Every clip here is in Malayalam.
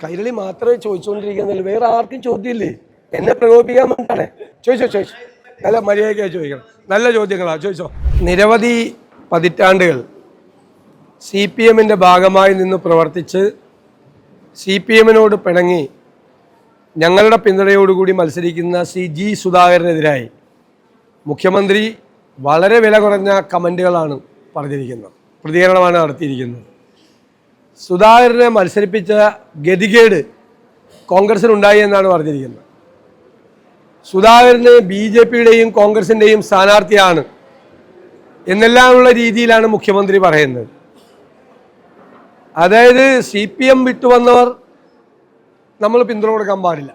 കൈരളി മാത്രമേ ചോദിച്ചുകൊണ്ടിരിക്കുന്നില്ല, വേറെ ആർക്കും ചോദ്യമില്ലേ? എന്നെ പ്രകോപിപ്പിക്കാൻ വേണ്ടിയാണ്. ചോദിച്ചോ. നല്ല മര്യാദയ്ക്കായി ചോദിക്കണം, നല്ല ചോദ്യങ്ങളാണ്, ചോദിച്ചോ. നിരവധി പതിറ്റാണ്ടുകൾ CPM-ന്റെ ഭാഗമായി നിന്ന് പ്രവർത്തിച്ച് CPM-നോട് പിണങ്ങി ഞങ്ങളുടെ പിന്തുണയോടുകൂടി മത്സരിക്കുന്ന G സുധാകരനെതിരായി മുഖ്യമന്ത്രി വളരെ വില കുറഞ്ഞ കമൻറ്റുകളാണ് പറഞ്ഞിരിക്കുന്നത്, പ്രതികരണമാണ് നടത്തിയിരിക്കുന്നത്. സുധാകരനെ മത്സരിപ്പിച്ച ഗതികേട് കോൺഗ്രസിനുണ്ടായി എന്നാണ് പറഞ്ഞിരിക്കുന്നത്. സുധാകരന് BJP-യുടെയും കോൺഗ്രസിൻ്റെയും സ്ഥാനാർത്ഥിയാണ് എന്നെല്ലാമുള്ള രീതിയിലാണ് മുഖ്യമന്ത്രി പറയുന്നത്. അതായത് CPM വിട്ടുവന്നവർ നമ്മൾ പിന്തുണ കൊടുക്കാൻ പാടില്ല,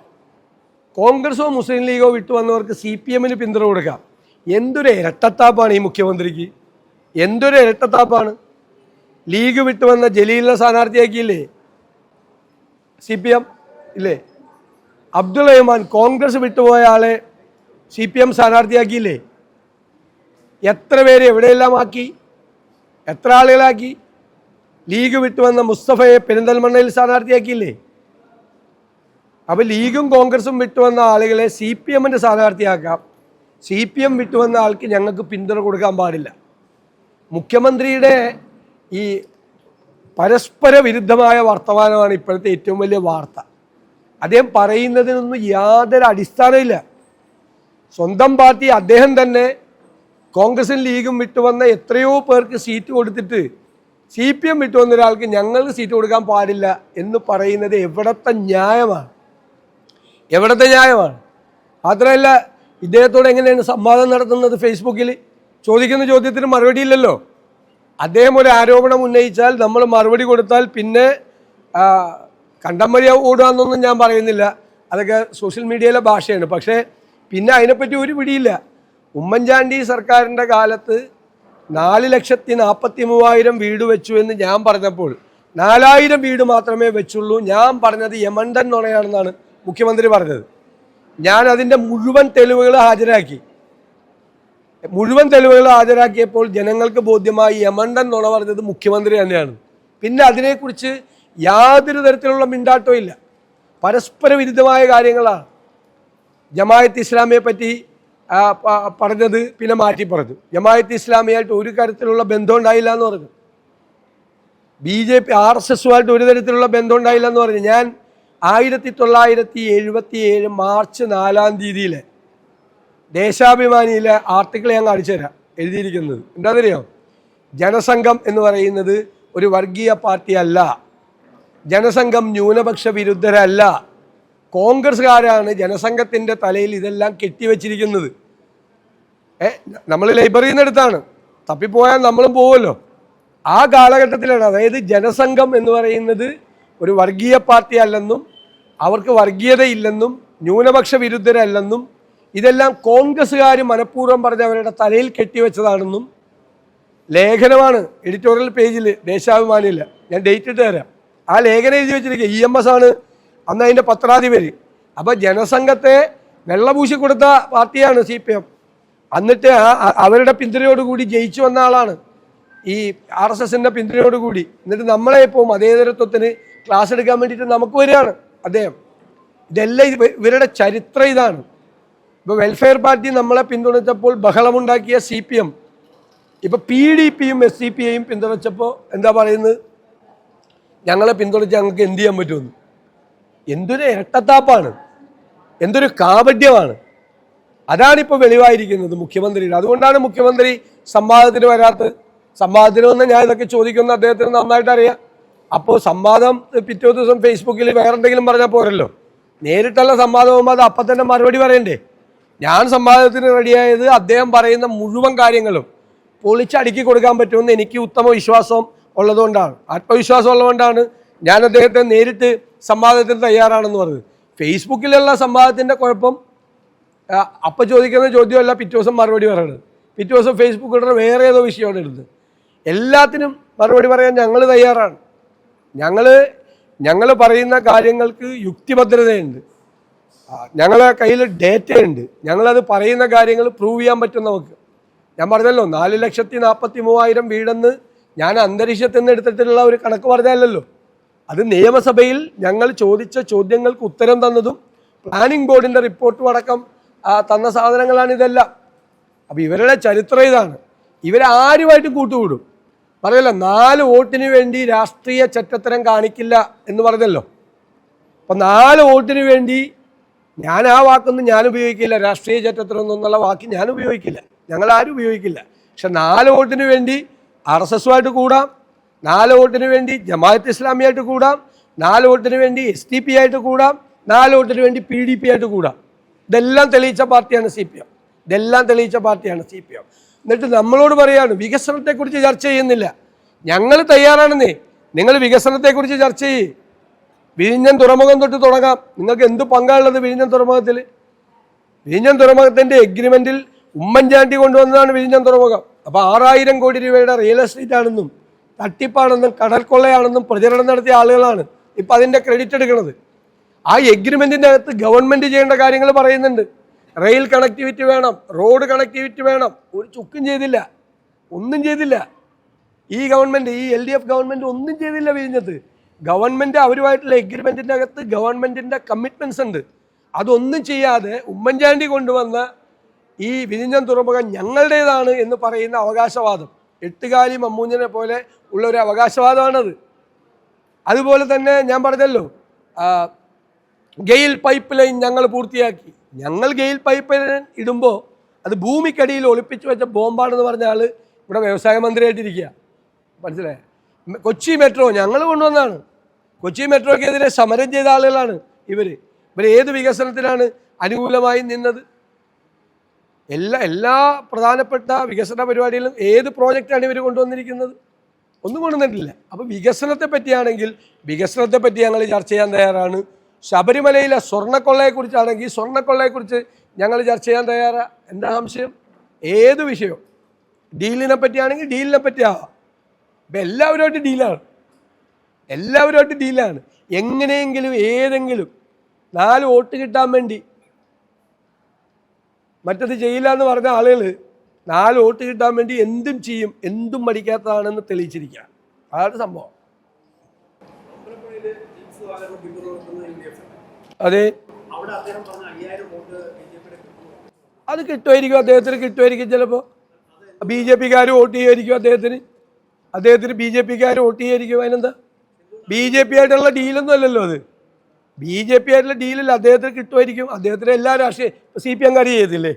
കോൺഗ്രസോ മുസ്ലിം ലീഗോ വിട്ടുവന്നവർക്ക് CPM-ന് പിന്തുണ കൊടുക്കാം. എന്തൊരു ഇരട്ടത്താപ്പാണ് ഈ മുഖ്യമന്ത്രിക്ക്, എന്തൊരു ഇരട്ടത്താപ്പാണ്. ലീഗ് വിട്ടുവന്ന ജലീലിനെ സ്ഥാനാർത്ഥിയാക്കിയില്ലേ CPM ഇല്ലേ? അബ്ദുൾ റഹ്മാൻ കോൺഗ്രസ് വിട്ടുപോയ ആളെ CPM സ്ഥാനാർത്ഥിയാക്കിയില്ലേ? എത്ര പേര് എവിടെയെല്ലാം ആക്കി, എത്ര ആളുകളാക്കി. ലീഗ് വിട്ടുവന്ന മുസ്തഫയെ പെരിന്തൽമണ്ണയിൽ സ്ഥാനാർത്ഥിയാക്കിയില്ലേ? അപ്പോൾ ലീഗും കോൺഗ്രസും വിട്ടുവന്ന ആളുകളെ CPM-ന്റെ സ്ഥാനാർത്ഥിയാക്കാം, CPM വിട്ടുവന്ന ആൾക്ക് ഞങ്ങൾക്ക് പിന്തുണ കൊടുക്കാൻ പാടില്ല. മുഖ്യമന്ത്രിയുടെ ഈ പരസ്പര വിരുദ്ധമായ വർത്തമാനമാണ് ഇപ്പോഴത്തെ ഏറ്റവും വലിയ വാർത്ത. അദ്ദേഹം പറയുന്നതിനൊന്നും യാതൊരു അടിസ്ഥാനമില്ല. സ്വന്തം പാർട്ടി അദ്ദേഹം തന്നെ കോൺഗ്രസും ലീഗും വിട്ടുവന്ന എത്രയോ പേർക്ക് സീറ്റ് കൊടുത്തിട്ട് CPM വിട്ടുവന്ന ഒരാൾക്ക് ഞങ്ങൾക്ക് സീറ്റ് കൊടുക്കാൻ പാടില്ല എന്ന് പറയുന്നത് എവിടത്തെ ന്യായമാണ്? മാത്രമല്ല, ഇദ്ദേഹത്തോട് എങ്ങനെയാണ് സംവാദം നടത്തുന്നത്? ഫേസ്ബുക്കിൽ ചോദിക്കുന്ന ചോദ്യത്തിന് മറുപടി ഇല്ലല്ലോ. അദ്ദേഹം ഒരു ആരോപണം ഉന്നയിച്ചാൽ നമ്മൾ മറുപടി കൊടുത്താൽ പിന്നെ കണ്ടംവഴി ഓടുകയെന്നൊന്നും ഞാൻ പറയുന്നില്ല, അതൊക്കെ സോഷ്യൽ മീഡിയയിലെ ഭാഷയാണ്. പക്ഷേ പിന്നെ അതിനെപ്പറ്റി ഒരു പിടിയില്ല. ഉമ്മൻചാണ്ടി സർക്കാരിൻ്റെ കാലത്ത് 4,43,000 വീട് വെച്ചു എന്ന് ഞാൻ പറഞ്ഞപ്പോൾ 4,000 വീട് മാത്രമേ വെച്ചുള്ളൂ. ഞാൻ പറഞ്ഞത് യമണ്ടൻ നുണയാണെന്നാണ് മുഖ്യമന്ത്രി പറഞ്ഞത്. ഞാൻ അതിൻ്റെ മുഴുവൻ തെളിവുകൾ ഹാജരാക്കിയപ്പോൾ ജനങ്ങൾക്ക് ബോധ്യമായി യമണ്ടൻ നുണ പറഞ്ഞത് മുഖ്യമന്ത്രി തന്നെയാണ്. പിന്നെ അതിനെക്കുറിച്ച് യാതൊരു തരത്തിലുള്ള മിണ്ടാട്ടവും ഇല്ല. പരസ്പര വിരുദ്ധമായ കാര്യങ്ങളാണ്. ജമാഅത്ത് ഇസ്ലാമിയെ പറ്റി പറഞ്ഞത് പിന്നെ മാറ്റി പറഞ്ഞു. ജമാഅത്ത് ഇസ്ലാമിയായിട്ട് ഒരു തരത്തിലുള്ള ബന്ധം ഉണ്ടായില്ല എന്ന് പറഞ്ഞു. BJP RSS-ഉമായിട്ട് ഒരു തരത്തിലുള്ള ബന്ധം ഉണ്ടായില്ല എന്ന് പറഞ്ഞു. ഞാൻ 1977 മാർച്ച് 4 ദേശാഭിമാനിയിലെ ആർട്ടിക്കിൾ ഞാൻ കാണിച്ചു തരാം. എഴുതിയിരിക്കുന്നത് എന്താണെന്നറിയാം? ജനസംഘം എന്ന് പറയുന്നത് ഒരു വർഗീയ പാർട്ടി അല്ല, ജനസംഘം ന്യൂനപക്ഷ വിരുദ്ധരല്ല, കോൺഗ്രസ്സുകാരാണ് ജനസംഘത്തിൻ്റെ തലയിൽ ഇതെല്ലാം കെട്ടിവെച്ചിരിക്കുന്നത്. നമ്മൾ ലൈബ്രറിയിൽ നിന്ന് എടുത്താണ്, തപ്പിപ്പോയാൽ നമ്മളും പോവുമല്ലോ. ആ കാലഘട്ടത്തിലാണ്, അതായത് ജനസംഘം എന്ന് പറയുന്നത് ഒരു വർഗീയ പാർട്ടി അല്ലെന്നും അവർക്ക് വർഗീയതയില്ലെന്നും ന്യൂനപക്ഷ വിരുദ്ധരല്ലെന്നും ഇതെല്ലാം കോൺഗ്രസ്സുകാർ മനഃപൂർവ്വം പറഞ്ഞ് അവരുടെ തലയിൽ കെട്ടിവെച്ചതാണെന്നും ലേഖനമാണ് എഡിറ്റോറിയൽ പേജിൽ ദേശാഭിമാനിയിൽ. ഞാൻ ഡേറ്റ് ഇട്ട് തരാം. ആ ലേഖനം എഴുതി വെച്ചിരിക്കുക EMS ആണ് അന്ന് അതിൻ്റെ പത്രാധിപർ. അപ്പോൾ ജനസംഘത്തെ വെള്ളപൂശി കൊടുത്ത പാർട്ടിയാണ് CPM. എന്നിട്ട് അവരുടെ പിന്തുണയോടുകൂടി ജയിച്ചു വന്ന ആളാണ് ഈ RSS-ന്റെ പിന്തുണയോടുകൂടി. എന്നിട്ട് നമ്മളെ ഇപ്പോൾ മതേതരത്വത്തിന് ക്ലാസ് എടുക്കാൻ വേണ്ടിയിട്ട് നമുക്ക് വരികയാണ് അദ്ദേഹം. ഇതെല്ലാം ഇവരുടെ ചരിത്രം ഇതാണ്. ഇപ്പോൾ വെൽഫെയർ പാർട്ടി നമ്മളെ പിന്തുണച്ചപ്പോൾ ബഹളമുണ്ടാക്കിയ CPM ഇപ്പോൾ PDP-യും SCP-യെയും പിന്തുണച്ചപ്പോൾ എന്താ പറയുന്നത്? ഞങ്ങളെ പിന്തുണച്ച് ഞങ്ങൾക്ക് എന്ത് ചെയ്യാൻ പറ്റുമെന്ന്. എന്തൊരു ഇരട്ടത്താപ്പാണ്, എന്തൊരു കാപട്യമാണ്. അതാണിപ്പോൾ വെളിവായിരിക്കുന്നത് മുഖ്യമന്ത്രിയുടെ. അതുകൊണ്ടാണ് മുഖ്യമന്ത്രി സംവാദത്തിന് വരാത്തത്. സംവാദത്തിന് വന്ന് ഞാൻ ഇതൊക്കെ ചോദിക്കുന്ന അദ്ദേഹത്തിന് നന്നായിട്ട് അറിയാം. അപ്പോൾ സംവാദം പിറ്റേ ദിവസം ഫേസ്ബുക്കിൽ വേറെ എന്തെങ്കിലും പറഞ്ഞാൽ പോരല്ലോ. നേരിട്ടുള്ള സംവാദമാകുമ്പോൾ അത് അപ്പം തന്നെ മറുപടി പറയണ്ടേ? ഞാൻ സംവാദത്തിന് റെഡിയായത് അദ്ദേഹം പറയുന്ന മുഴുവൻ കാര്യങ്ങളും പൊളിച്ചടുക്കി കൊടുക്കാൻ പറ്റുമെന്ന് എനിക്ക് ഉത്തമ വിശ്വാസം ഉള്ളതുകൊണ്ടാണ്, ആത്മവിശ്വാസം ഉള്ളതുകൊണ്ടാണ് ഞാൻ അദ്ദേഹത്തെ നേരിട്ട് സംവാദത്തിന് തയ്യാറാണെന്ന് പറഞ്ഞത്. ഫേസ്ബുക്കിലുള്ള സംവാദത്തിൻ്റെ കുഴപ്പം അപ്പം ചോദിക്കുന്ന ചോദ്യമല്ല പിറ്റേ ദിവസം മറുപടി പറയണത്. പിറ്റേ ദിവസം ഫേസ്ബുക്കിൽ വേറെ ഏതോ വിഷയമാണ് എടുത്തത്. എല്ലാത്തിനും മറുപടി പറയാൻ ഞങ്ങൾ തയ്യാറാണ്. ഞങ്ങൾ പറയുന്ന കാര്യങ്ങൾക്ക് യുക്തിഭദ്രതയുണ്ട്, ഞങ്ങളെ കയ്യിൽ ഡേറ്റയുണ്ട്, ഞങ്ങളത് പറയുന്ന കാര്യങ്ങൾ പ്രൂവ് ചെയ്യാൻ പറ്റും നമുക്ക്. ഞാൻ പറഞ്ഞല്ലോ 4,43,000 വീടെന്ന് ഞാൻ അന്തരീക്ഷത്തിൽ നിന്ന് എടുത്തിട്ടുള്ള ഒരു കണക്ക് പറഞ്ഞല്ലോ. അത് നിയമസഭയിൽ ഞങ്ങൾ ചോദിച്ച ചോദ്യങ്ങൾക്ക് ഉത്തരം തന്നതും പ്ലാനിംഗ് ബോർഡിൻ്റെ റിപ്പോർട്ടും അടക്കം തന്ന സാധനങ്ങളാണ് ഇതെല്ലാം. അപ്പോൾ ഇവരുടെ ചരിത്രം ഇതാണ്. ഇവരാരുമായിട്ടും കൂട്ടുകൂടും. പറയല്ലോ 4 വോട്ടിന് വേണ്ടി രാഷ്ട്രീയ ചെറ്റത്തരം കാണിക്കില്ല എന്ന് പറഞ്ഞല്ലോ. അപ്പം 4 വോട്ടിന് വേണ്ടി ഞാൻ ആ വാക്കൊന്നും ഞാൻ ഉപയോഗിക്കില്ല, രാഷ്ട്രീയ ചെറ്റത്തരം എന്നുള്ള വാക്ക് ഞാൻ ഉപയോഗിക്കില്ല, ഞങ്ങളാരും ഉപയോഗിക്കില്ല. പക്ഷെ 4 വോട്ടിന് വേണ്ടി RSSുമായിട്ട് കൂടാം, 4 വോട്ടിന് വേണ്ടി ജമാഅത്ത് ഇസ്ലാമിയായിട്ട് കൂടാം, 4 വോട്ടിന് വേണ്ടി SDP ആയിട്ട് കൂടാം, 4 വോട്ടിന് വേണ്ടി PDP ആയിട്ട് കൂടാം. ഇതെല്ലാം തെളിയിച്ച പാർട്ടിയാണ് CPM. ഇതെല്ലാം തെളിയിച്ച പാർട്ടിയാണ് CPM. എന്നിട്ട് നമ്മളോട് പറയാണ് വികസനത്തെക്കുറിച്ച് ചർച്ച ചെയ്യുന്നില്ല. ഞങ്ങൾ തയ്യാറാണെന്നേ. നിങ്ങൾ വികസനത്തെക്കുറിച്ച് ചർച്ച ചെയ്യ്. വിഴിഞ്ഞം തുറമുഖം തൊട്ട് തുടങ്ങാം. നിങ്ങൾക്ക് എന്ത് പങ്കാളുള്ളത് വിഴിഞ്ഞം തുറമുഖത്തിൽ? വിഴിഞ്ഞം തുറമുഖത്തിൻ്റെ എഗ്രിമെൻറ്റിൽ ഉമ്മൻചാണ്ടി കൊണ്ടുവന്നതാണ് വിഴിഞ്ഞം തുറമുഖം. അപ്പോൾ 6000 കോടി രൂപയുടെ റിയൽ എസ്റ്റേറ്റ് ആണെന്നും തട്ടിപ്പാണെന്നും കടൽ കൊള്ളയാണെന്നും പ്രചരണം നടത്തിയ ആളുകളാണ് ഇപ്പം അതിൻ്റെ ക്രെഡിറ്റ് എടുക്കുന്നത്. ആ എഗ്രിമെൻറ്റിൻ്റെ അകത്ത് ഗവൺമെൻറ് ചെയ്യേണ്ട കാര്യങ്ങൾ പറയുന്നുണ്ട്. റെയിൽ കണക്ടിവിറ്റി വേണം, റോഡ് കണക്ടിവിറ്റി വേണം. ഒരു ചുക്കും ചെയ്തില്ല, ഒന്നും ചെയ്തില്ല. ഈ ഗവൺമെൻറ്, ഈ LDF ഗവൺമെൻറ് ഒന്നും ചെയ്തില്ല വിഴിഞ്ഞത്ത്. ഗവൺമെൻറ് അവരുമായിട്ടുള്ള എഗ്രിമെൻറ്റിൻ്റെ അകത്ത് ഗവൺമെൻറ്റിൻ്റെ കമ്മിറ്റ്മെൻറ്റ്സ് ഉണ്ട്. അതൊന്നും ചെയ്യാതെ ഉമ്മൻചാണ്ടി കൊണ്ടുവന്ന ഈ വിഴിഞ്ഞം തുറമുഖം ഞങ്ങളുടേതാണ് എന്ന് പറയുന്ന അവകാശവാദം, എട്ടുകാലി മമ്മൂഞ്ഞിനെ പോലെ ഉള്ളൊരു അവകാശവാദമാണത്. അതുപോലെ തന്നെ ഞാൻ പറഞ്ഞല്ലോ, ഗെയിൽ പൈപ്പ് ലൈൻ ഞങ്ങൾ പൂർത്തിയാക്കി. ഞങ്ങൾ ഗെയിൽ പൈപ്പ് ലൈൻ ഇടുമ്പോൾ അത് ഭൂമിക്കടിയിൽ ഒളിപ്പിച്ച് വെച്ച ബോംബാണെന്ന് പറഞ്ഞ ആൾ ഇവിടെ വ്യവസായ മന്ത്രിയായിട്ടിരിക്കുക. മനസ്സിലായ? കൊച്ചി മെട്രോ ഞങ്ങൾ കൊണ്ടുവന്നതാണ്. കൊച്ചി മെട്രോയ്ക്കെതിരെ സമരം ചെയ്ത ആളുകളാണ് ഇവർ. ഏത് വികസനത്തിനാണ് അനുകൂലമായി നിന്നത്? എല്ലാ പ്രധാനപ്പെട്ട വികസന പരിപാടികളും ഏത് പ്രോജക്റ്റാണ് ഇവർ കൊണ്ടുവന്നിരിക്കുന്നത്? ഒന്നും കൊണ്ടുവന്നിട്ടില്ല. അപ്പോൾ വികസനത്തെ പറ്റിയാണെങ്കിൽ വികസനത്തെ പറ്റി ഞങ്ങൾ ചർച്ച ചെയ്യാൻ തയ്യാറാണ്. ശബരിമലയിലെ സ്വർണ്ണക്കൊള്ളയെക്കുറിച്ചാണെങ്കിൽ സ്വർണ്ണക്കൊള്ളയെക്കുറിച്ച് ഞങ്ങൾ ചർച്ച ചെയ്യാൻ തയ്യാറാണ്. എന്താ സംശയം? ഏത് വിഷയം, ഡീലിനെ പറ്റിയാണെങ്കിൽ ഡീലിനെ പറ്റിയാവാം. ഇപ്പം എല്ലാവരുമായിട്ട് ഡീലാണ്. എങ്ങനെയെങ്കിലും ഏതെങ്കിലും 4 വോട്ട് കിട്ടാൻ വേണ്ടി മറ്റത് ചെയ്യില്ല എന്ന് പറഞ്ഞ ആളുകൾ 4 വോട്ട് കിട്ടാൻ വേണ്ടി എന്തും ചെയ്യും, എന്തും മടിക്കാത്തതാണെന്ന് തെളിയിച്ചിരിക്കുക. അതാണ് സംഭവം. അതെ, അത് കിട്ടുമായിരിക്കും, അദ്ദേഹത്തിന് കിട്ടുമായിരിക്കും. ചിലപ്പോൾ BJPക്കാർ വോട്ട് ചെയ്യുമായിരിക്കും അദ്ദേഹത്തിന് BJPക്കാർ വോട്ട് ചെയ്യുമായിരിക്കും. അതിനെന്താ? BJP ആയിട്ടുള്ള ഡീലൊന്നും അല്ലല്ലോ അത്. BJP ആയിട്ടുള്ള ഡീലല്ല, അദ്ദേഹത്തിന് കിട്ടുമായിരിക്കും. അദ്ദേഹത്തിന് എല്ലാ രാഷ്ട്രീയ CPM-കാർ ചെയ്യത്തില്ലേ?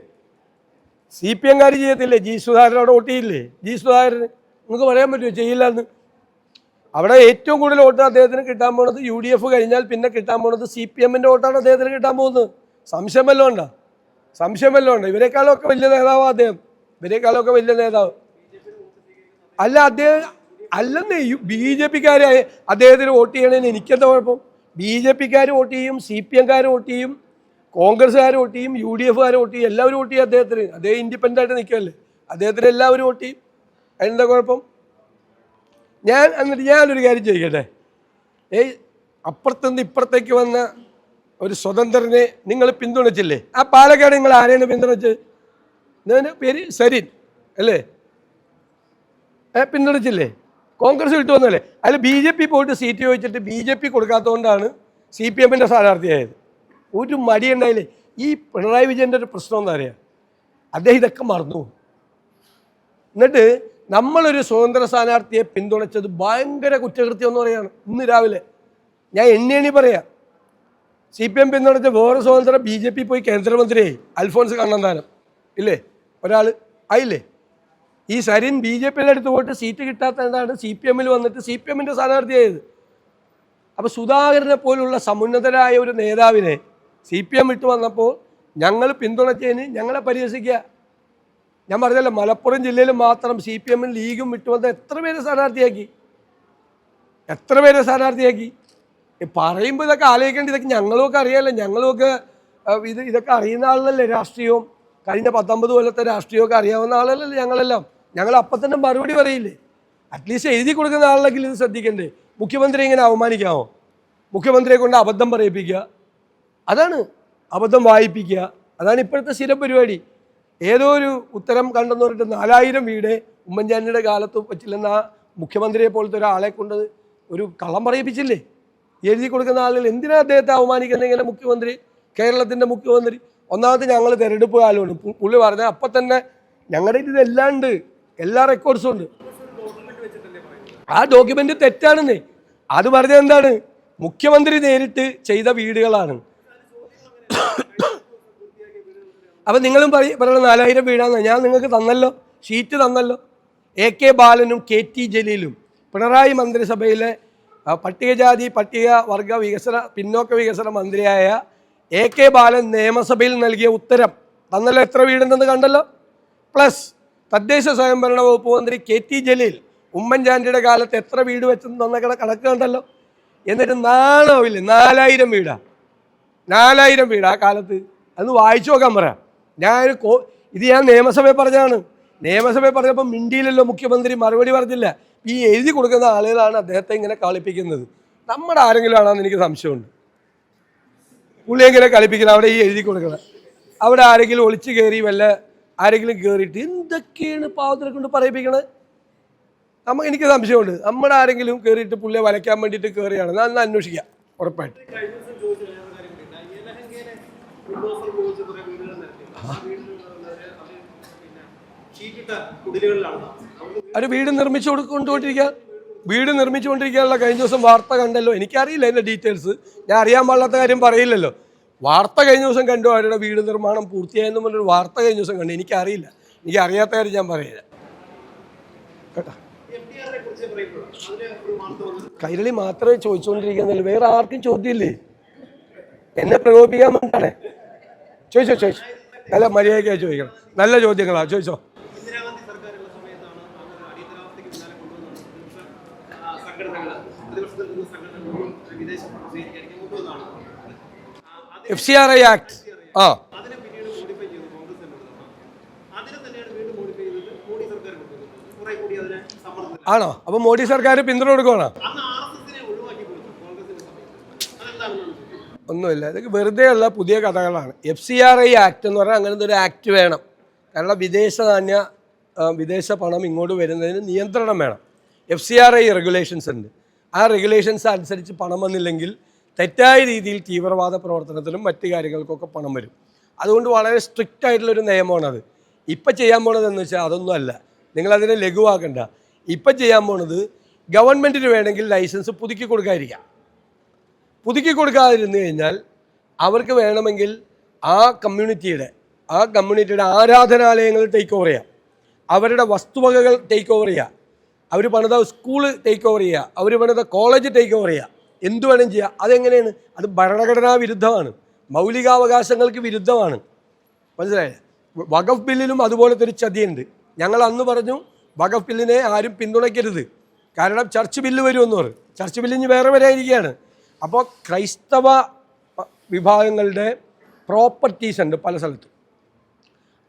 CPM-കാർ ചെയ്യത്തില്ലേ? G. സുധാകരൻ അവിടെ വോട്ട് ചെയ്യില്ലേ? G. സുധാകരന് നിങ്ങൾക്ക് പറയാൻ പറ്റുമോ ചെയ്യില്ല എന്ന്? അവിടെ ഏറ്റവും കൂടുതൽ വോട്ട് അദ്ദേഹത്തിന് കിട്ടാൻ പോകുന്നത് UDF കഴിഞ്ഞാൽ പിന്നെ കിട്ടാൻ പോകുന്നത് CPM-ൻ്റെ വോട്ടാണ് അദ്ദേഹത്തിന് കിട്ടാൻ പോകുന്നത്. സംശയം വല്ലതും ഉണ്ടോ? ഇവരെക്കാളൊക്കെ വലിയ നേതാവാണ് അദ്ദേഹം. അല്ല, അദ്ദേഹം അല്ലെന്നേ. BJPക്കാർ അദ്ദേഹത്തിന് വോട്ട് ചെയ്യണേന് എനിക്കെന്താ കുഴപ്പം? BJPക്കാർ വോട്ട് ചെയ്യും, CPM-കാർ വോട്ട് ചെയ്യും, കോൺഗ്രസ്സുകാർ വോട്ട് ചെയ്യും, UDF-കാർ വോട്ട് ചെയ്യും, എല്ലാവരും വോട്ട് ചെയ്യും അദ്ദേഹത്തിന്. അദ്ദേഹം ഇൻഡിപെൻഡൻ്റ് ആയിട്ട് നിൽക്കുകയല്ലേ, അദ്ദേഹത്തിന് എല്ലാവരും വോട്ട് ചെയ്യും. അതിനെന്താ കുഴപ്പം? ഞാനൊരു കാര്യം ചോദിക്കട്ടെ. അപ്പുറത്തുനിന്ന് ഇപ്പുറത്തേക്ക് വന്ന ഒരു സ്വതന്ത്രനെ നിങ്ങൾ പിന്തുണച്ചില്ലേ? ആ പാലക്കാട് നിങ്ങൾ ആരെയാണ് പിന്തുണച്ചത്? പേര് സരിൻ അല്ലേ? പിന്തുണച്ചില്ലേ? കോൺഗ്രസ് കിട്ടുമെന്നല്ലേ? അതിൽ BJP പോയിട്ട് സീറ്റ് ചോദിച്ചിട്ട് BJP കൊടുക്കാത്തതുകൊണ്ടാണ് CPM-ൻ്റെ സ്ഥാനാർത്ഥിയായത്. ഒരു മടിയുണ്ടായില്ലേ? ഈ പിണറായി വിജയൻ്റെ ഒരു പ്രശ്നം എന്താ അറിയാം? അദ്ദേഹം ഇതൊക്കെ മറന്നു. എന്നിട്ട് നമ്മളൊരു സ്വതന്ത്ര സ്ഥാനാർത്ഥിയെ പിന്തുണച്ചത് ഭയങ്കര കുറ്റകൃത്യം എന്ന് പറയുകയാണ്. ഇന്ന് രാവിലെ ഞാൻ എണ്ണി പറയാം. CPM പിന്തുണച്ച വേറെ സ്വതന്ത്ര BJP പോയി കേന്ദ്രമന്ത്രിയായി, അൽഫോൺസ് കണ്ണന്താനം ഇല്ലേ? ഒരാൾ ആയില്ലേ? ഈ സരിൻ BJP-യുടെ അടുത്ത് പോയിട്ട് സീറ്റ് കിട്ടാത്തതാണ് CPM-ൽ വന്നിട്ട് CPM-ൻ്റെ സ്ഥാനാർത്ഥിയായത്. അപ്പോൾ സുധാകരനെ പോലുള്ള സമുന്നതരായ ഒരു നേതാവിനെ CPM വിട്ട് വന്നപ്പോൾ ഞങ്ങൾ പിന്തുണച്ചതിന് ഞങ്ങളെ പരിഹസിക്കുക. ഞാൻ പറഞ്ഞല്ലോ, മലപ്പുറം ജില്ലയിൽ മാത്രം CPM-ൽ ലീഗും വിട്ടുവന്ന എത്ര പേരെ സ്ഥാനാർത്ഥിയാക്കി? പറയുമ്പോൾ ഇതൊക്കെ ആലോചിക്കേണ്ട. ഇതൊക്കെ ഞങ്ങളുമൊക്കെ അറിയാമല്ലോ. ഞങ്ങളുമൊക്കെ ഇതൊക്കെ അറിയുന്ന ആളല്ലേ. രാഷ്ട്രീയവും കഴിഞ്ഞ 19 കൊല്ലത്തെ രാഷ്ട്രീയമൊക്കെ അറിയാവുന്ന ആളല്ലല്ലോ ഞങ്ങളെല്ലാം. ഞങ്ങൾ അപ്പം തന്നെ മറുപടി പറയില്ലേ? അറ്റ്ലീസ്റ്റ് എഴുതി കൊടുക്കുന്ന ആളിലെങ്കിലും ഇത് ശ്രദ്ധിക്കണ്ടേ? മുഖ്യമന്ത്രി ഇങ്ങനെ അവമാനിക്കാമോ? മുഖ്യമന്ത്രിയെ കൊണ്ട് അബദ്ധം പറയിപ്പിക്കുക, അതാണ് അബദ്ധം വായിപ്പിക്കുക, അതാണ് ഇപ്പോഴത്തെ സ്ഥിരം പരിപാടി. ഏതോ ഒരു ഉത്തരം കണ്ടെന്ന് പറഞ്ഞിട്ട് 4000 വീട് ഉമ്മൻചാണ്ടിയുടെ കാലത്ത് പറ്റില്ലെന്ന മുഖ്യമന്ത്രിയെ പോലത്തെ ഒരാളെ കൊണ്ട് ഒരു കള്ളം പറയിപ്പിച്ചില്ലേ? എഴുതി കൊടുക്കുന്ന ആളുകൾ എന്തിനാ അദ്ദേഹത്തെ അവമാനിക്കുന്നത് ഇങ്ങനെ മുഖ്യമന്ത്രി, കേരളത്തിൻ്റെ മുഖ്യമന്ത്രി? ഒന്നാമത് ഞങ്ങൾ തിരഞ്ഞെടുപ്പ് കാലമാണ്, പുള്ളി പറഞ്ഞാൽ അപ്പം തന്നെ ഞങ്ങളുടെ ഇതെല്ലാം ഉണ്ട്, എല്ലാ റെക്കോർഡ്സും ഉണ്ട്. ആ ഡോക്യുമെന്റ് തെറ്റാണെന്നേ. അത് പറഞ്ഞത് എന്താണ്? മുഖ്യമന്ത്രി നേരിട്ട് ചെയ്ത വീടുകളാണ്. അപ്പം നിങ്ങളും പറയണം 4000 വീടാന്ന്. ഞാൻ നിങ്ങൾക്ക് തന്നല്ലോ, ഷീറ്റ് തന്നല്ലോ. AK ബാലനും KT ജലീലും പിണറായി മന്ത്രിസഭയിലെ പട്ടികജാതി പട്ടികവർഗ വികസന പിന്നോക്ക വികസന മന്ത്രിയായ AK ബാലൻ നിയമസഭയിൽ നൽകിയ ഉത്തരം തന്നല്ലോ. എത്ര വീടുണ്ടെന്ന് കണ്ടല്ലോ. പ്ലസ് തദ്ദേശ സ്വയംഭരണ വകുപ്പ് മന്ത്രി KT ജലീൽ ഉമ്മൻചാണ്ടിയുടെ കാലത്ത് എത്ര വീട് വെച്ചെന്ന് തന്ന കണക്ക് കണ്ടല്ലോ. എന്നിട്ട് നാണാവില്ലേ? 4000 വീടാ, 4000 വീട് ആ കാലത്ത്. അന്ന് വായിച്ചു നോക്കാൻ പറയാം. ഇത് ഞാൻ നിയമസഭയിൽ പറഞ്ഞതാണ്. നിയമസഭയിൽ പറഞ്ഞപ്പോൾ മിണ്ടിയില്ലല്ലോ മുഖ്യമന്ത്രി, മറുപടി പറഞ്ഞില്ല. ഈ എഴുതി കൊടുക്കുന്ന ആളുകളാണ് അദ്ദേഹത്തെ ഇങ്ങനെ കളിപ്പിക്കുന്നത്. നമ്മുടെ ആരെങ്കിലും ആണെന്ന് എനിക്ക് സംശയമുണ്ട്. പുള്ളി എങ്ങനെ കളിപ്പിക്കണം? അവിടെ ഈ എഴുതി കൊടുക്കണം, അവിടെ ആരെങ്കിലും ഒളിച്ചു കയറി വല്ല ആരെങ്കിലും കയറിയിട്ട് എന്തൊക്കെയാണ് പാവത്തിനെ കൊണ്ട് പറയിപ്പിക്കണത്? എനിക്ക് സംശയമുണ്ട്. നമ്മുടെ ആരെങ്കിലും കയറിയിട്ട് പുള്ളിയെ വലയ്ക്കാൻ വേണ്ടിയിട്ട് കയറിയാണ്. ഞാൻ ഒന്ന് അന്വേഷിക്കാം ഉറപ്പായിട്ട്. ഒരു വീട് നിർമ്മിച്ചുകൊണ്ടിരിക്കാനുള്ള കഴിഞ്ഞ ദിവസം വാർത്ത കണ്ടല്ലോ. എനിക്കറിയില്ല അതിൻ്റെ ഡീറ്റെയിൽസ്, ഞാൻ അറിയാൻ പാടില്ലാത്ത കാര്യം പറയില്ലല്ലോ. വാർത്ത കഴിഞ്ഞ ദിവസം കണ്ടു, അവരുടെ വീട് നിർമ്മാണം പൂർത്തിയായെന്ന് പറഞ്ഞൊരു വാർത്ത കഴിഞ്ഞ ദിവസം കണ്ടു. എനിക്കറിയില്ല, എനിക്കറിയാത്ത കാര്യം ഞാൻ പറയില്ല കേട്ടോ. കൈരളി മാത്രമേ ചോദിച്ചുകൊണ്ടിരിക്കുന്നില്ല, വേറെ ആർക്കും ചോദ്യമില്ലേ? എന്നെ പ്രകോപിപ്പിക്കാൻ വേണ്ടിയാണേ. ചോദിച്ചോ. നല്ല മര്യാദയ്ക്കായി ചോദിക്കണം, നല്ല ചോദ്യങ്ങളാ, ചോദിച്ചോ. FCRI ആക്ട് ആണോ? അപ്പൊ മോഡി സർക്കാർ പിന്തുണ കൊടുക്കുകയാണോ? ഒന്നുമില്ല, ഇതൊക്കെ വെറുതെ ഉള്ള പുതിയ കഥകളാണ്. FCRI ആക്ട് എന്ന് പറഞ്ഞാൽ അങ്ങനത്തെ ഒരു ആക്ട് വേണം. കാരണം വിദേശ പണം ഇങ്ങോട്ട് വരുന്നതിന് നിയന്ത്രണം വേണം. FCRI റെഗുലേഷൻസ് ഉണ്ട്. ആ റെഗുലേഷൻസ് അനുസരിച്ച് പണം വന്നില്ലെങ്കിൽ തെറ്റായ രീതിയിൽ തീവ്രവാദ പ്രവർത്തനത്തിനും മറ്റു കാര്യങ്ങൾക്കൊക്കെ പണം വരും. അതുകൊണ്ട് വളരെ സ്ട്രിക്റ്റ് ആയിട്ടുള്ളൊരു നിയമമാണത്. ഇപ്പം ചെയ്യാൻ പോണതെന്ന് വെച്ചാൽ അതൊന്നും അല്ല, നിങ്ങളതിനെ ലഘുവാക്കണ്ട. ഇപ്പം ചെയ്യാൻ പോണത് ഗവൺമെൻറ്റിന് വേണമെങ്കിൽ ലൈസൻസ് പുതുക്കി കൊടുക്കാതിരുന്നു കഴിഞ്ഞാൽ അവർക്ക് വേണമെങ്കിൽ ആ കമ്മ്യൂണിറ്റിയുടെ ആരാധനാലയങ്ങൾ ടേക്ക് ഓവർ ചെയ്യാം, അവരുടെ വസ്തുവകകൾ ടേക്ക് ഓവർ ചെയ്യുക, അവർ പണിത സ്കൂള് ടേക്ക് ഓവർ ചെയ്യുക, അവർ പണിത കോളേജ് ടേക്ക് ഓവർ ചെയ്യുക, എന്തു വേണം ചെയ്യുക. അതെങ്ങനെയാണ്? അത് ഭരണഘടനാ വിരുദ്ധമാണ്, മൗലികാവകാശങ്ങൾക്ക് വിരുദ്ധമാണ്. മനസ്സിലായില്ലേ? വഖഫ് ബില്ലിലും അതുപോലത്തെ ഒരു ചതിയുണ്ട്. ഞങ്ങൾ അന്ന് പറഞ്ഞു വഖഫ് ബില്ലിനെ ആരും പിന്തുണയ്ക്കരുത്, കാരണം ചർച്ച് ബില്ല് വരുമെന്ന് പറയും. ചർച്ച് ബില്ലിന് വേറെ വരാതിരിക്കുകയാണ്. അപ്പോൾ ക്രൈസ്തവ വിഭാഗങ്ങളുടെ പ്രോപ്പർട്ടീസ് ഉണ്ട് പല സ്ഥലത്തും,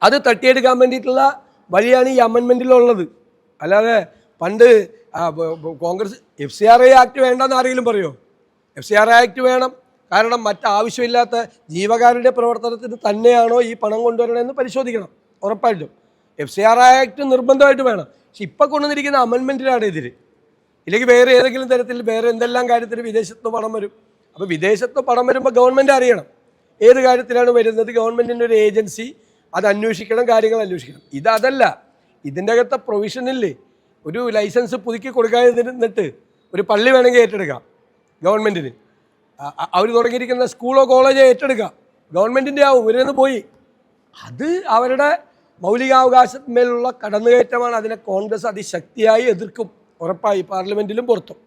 അത് തട്ടിയെടുക്കാൻ വേണ്ടിയിട്ടുള്ള വഴിയാണ് ഈ അമെൻമെൻറ്റിലുള്ളത്. അല്ലാതെ പണ്ട് കോൺഗ്രസ് FCRI ആക്ട് വേണ്ടെന്ന് ആരെങ്കിലും പറയുമോ? FCRI ആക്ട് വേണം, കാരണം മറ്റാവശ്യമില്ലാത്ത ജീവകാരുടെ പ്രവർത്തനത്തിന് തന്നെയാണോ ഈ പണം കൊണ്ടുവരണമെന്ന് പരിശോധിക്കണം ഉറപ്പായിട്ടും. FCRI ആക്ട് നിർബന്ധമായിട്ട് വേണം. പക്ഷെ ഇപ്പം കൊണ്ടുവന്നിരിക്കുന്ന അമെൻമെൻറ്റിനാണ് എതിര്. ഇല്ലെങ്കിൽ വേറെ ഏതെങ്കിലും തരത്തിൽ വേറെ എന്തെല്ലാം കാര്യത്തിന് വിദേശത്ത് പണം വരും. അപ്പോൾ വിദേശത്ത് പണം വരുമ്പോൾ ഗവൺമെൻറ് അറിയണം ഏത് കാര്യത്തിലാണ് വരുന്നത്. ഗവൺമെൻറ്റിൻ്റെ ഒരു ഏജൻസി അത് അന്വേഷിക്കണം, കാര്യങ്ങൾ അന്വേഷിക്കണം. ഇതല്ല, ഇതിൻ്റെ അകത്തെ പ്രൊവിഷനില്ലേ, ഒരു ലൈസൻസ് പുതുക്കി കൊടുക്കാതിരുന്നിട്ട് ഒരു പള്ളി വേണമെങ്കിൽ ഏറ്റെടുക്കാം ഗവൺമെൻറ്റിന്. അവർ തുടങ്ങിയിരിക്കുന്ന സ്കൂളോ കോളേജോ ഏറ്റെടുക്കാം, ഗവൺമെൻറ്റിൻ്റെ ആവും, ഇവരെന്ന് പോയി. അത് അവരുടെ മൗലികാവകാശത്തിന്മേലുള്ള കടന്നുകയറ്റമാണ്. അതിനെ കോൺഗ്രസ് അതിശക്തിയായി എതിർക്കും ഉറപ്പായി, പാർലമെന്റിലും പുറത്തും.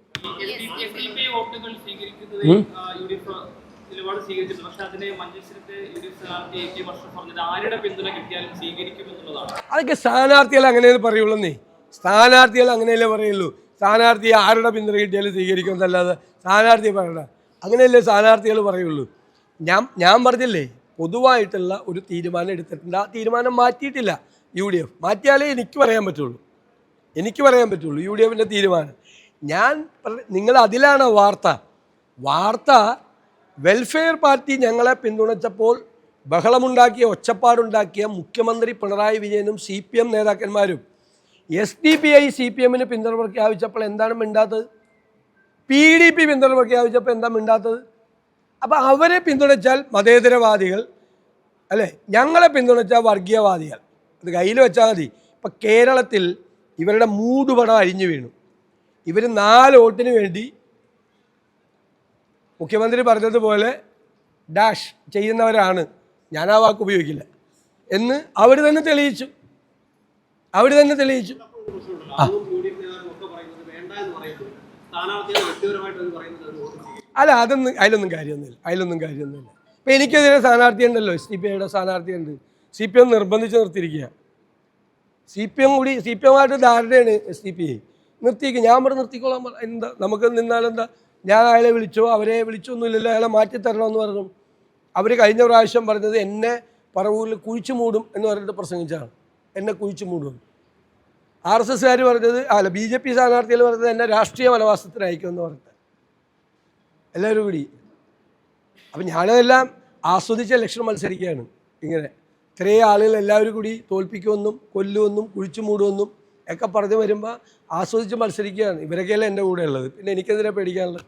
അതൊക്കെ സ്ഥാനാർത്ഥികൾ അങ്ങനെയല്ലേ പറയുള്ളൂ. സ്ഥാനാർത്ഥികൾ അങ്ങനെയല്ലേ പറയുള്ളൂ. സ്ഥാനാർത്ഥി ആരുടെ പിന്തുണ കിട്ടിയാലും സ്വീകരിക്കുമെന്നല്ലാതെ സ്ഥാനാർത്ഥി പറയണ്ട, അങ്ങനെയല്ലേ സ്ഥാനാർത്ഥികൾ പറയുള്ളൂ. ഞാൻ പറഞ്ഞില്ലേ, പൊതുവായിട്ടുള്ള ഒരു തീരുമാനം എടുത്തിട്ടുണ്ട്. ആ തീരുമാനം മാറ്റിയിട്ടില്ല UDF. മാറ്റിയാലേ എനിക്ക് പറയാൻ പറ്റുള്ളൂ UDFിൻ്റെ തീരുമാനം. നിങ്ങൾ അതിലാണ് വാർത്ത വെൽഫെയർ പാർട്ടി ഞങ്ങളെ പിന്തുണച്ചപ്പോൾ ബഹളമുണ്ടാക്കിയ, ഒച്ചപ്പാടുണ്ടാക്കിയ മുഖ്യമന്ത്രി പിണറായി വിജയനും CPM നേതാക്കന്മാരും SDPI CPMന് പിന്തുണ പ്രഖ്യാപിച്ചപ്പോൾ എന്താണ് മിണ്ടാത്തത്? PDP പിന്തുണ പ്രഖ്യാപിച്ചപ്പോൾ എന്താ മിണ്ടാത്തത്? അപ്പം അവരെ പിന്തുണച്ചാൽ മതേതരവാദികൾ അല്ലേ, ഞങ്ങളെ പിന്തുണച്ചാൽ വർഗീയവാദികൾ. അത് കയ്യിൽ വെച്ചാൽ മതി. ഇപ്പം കേരളത്തിൽ ഇവരുടെ മൂടുപടം അഴിഞ്ഞു വീണു. ഇവർ 4 വോട്ടിന് വേണ്ടി മുഖ്യമന്ത്രി പറഞ്ഞതുപോലെ ഡാഷ് ചെയ്യുന്നവരാണ്, ഞാൻ ആ വാക്ക് ഉപയോഗിക്കില്ല എന്ന് അവർ തന്നെ തെളിയിച്ചു. അല്ല, അതിലൊന്നും കാര്യമൊന്നുമില്ല. ഇപ്പം എനിക്കെതിരെ സ്ഥാനാർത്ഥി ഉണ്ടല്ലോ, SDPIയുടെ സ്ഥാനാർത്ഥിയുണ്ട്. CPM നിർബന്ധിച്ച് നിർത്തിയിരിക്കുക. CPM-ആയിട്ട് ധാരണയാണ് SDPI. നിർത്തിയിരിക്കുക. ഞാൻ ഇവിടെ നിർത്തിക്കോളാൻ എന്താ, നമുക്ക് നിന്നാലെന്താ? ഞാൻ അയാളെ വിളിച്ചോ, അവരെ വിളിച്ചൊന്നുമില്ലല്ലോ, അയാളെ മാറ്റിത്തരണമെന്ന് പറഞ്ഞു. അവർ കഴിഞ്ഞ പ്രാവശ്യം പറഞ്ഞത് എന്നെ പറവൂരിൽ കുഴിച്ചു മൂടും എന്ന് പറഞ്ഞിട്ട് പ്രസംഗിച്ചാണ്. എന്നെ കുഴിച്ചു മൂടും. RSSകാർ പറഞ്ഞത്, അല്ല BJP സ്ഥാനാർത്ഥികൾ പറഞ്ഞത് എന്നെ രാഷ്ട്രീയ വനവാസത്തിനയക്കുമെന്ന് പറഞ്ഞത് എല്ലാവരും കൂടി. അപ്പം ഞാനതെല്ലാം ആസ്വദിച്ച ഇലക്ഷൻ മത്സരിക്കുകയാണ്. ഇങ്ങനെ ഇത്രയും ആളുകൾ എല്ലാവരും കൂടി തോൽപ്പിക്കുമെന്നും കൊല്ലുമെന്നും കുഴിച്ചു മൂടുമെന്നും ഒക്കെ പറഞ്ഞ് വരുമ്പോൾ ആസ്വദിച്ച് മത്സരിക്കുകയാണ്. ഇവരൊക്കെയല്ലേ എൻ്റെ കൂടെ ഉള്ളത്, പിന്നെ എനിക്കെതിരെ പേടിക്കാനുള്ളത്.